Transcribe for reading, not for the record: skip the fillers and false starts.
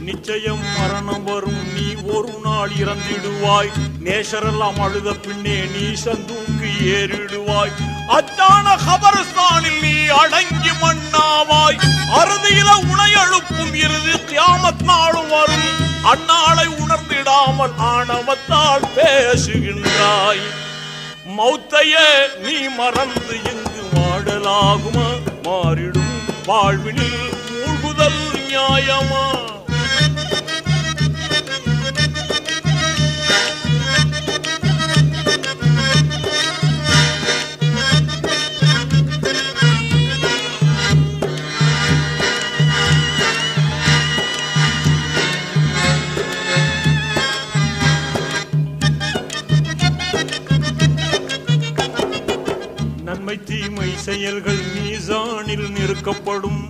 நிச்சயம் மரணம் வரும், நீ ஒரு நாள் இறந்திடுவாய். நேசரெல்லாம் அழுத பின்னே நீ சந்தூக்கு ஏறிடுவாய். அச்சான கபரஸ்தானில் நீ அடங்கி மண்ணாவாய். அறுதியில உனை எழுப்பும் இறுதி கியாமத் நாளும் வரும். அந்நாளை உணர்ந்திடாமல் ஆணவத்தால் பேசுகின்றாய். மௌத்தையே நீ மறந்து எங்கு வாழலாகுமா? மாறிடும் வாழ்வினில் மூழ்குதல் நியாயமா? நன்மை தீமை செயல்கள் மீசானில் நிறுக்கப்படும்.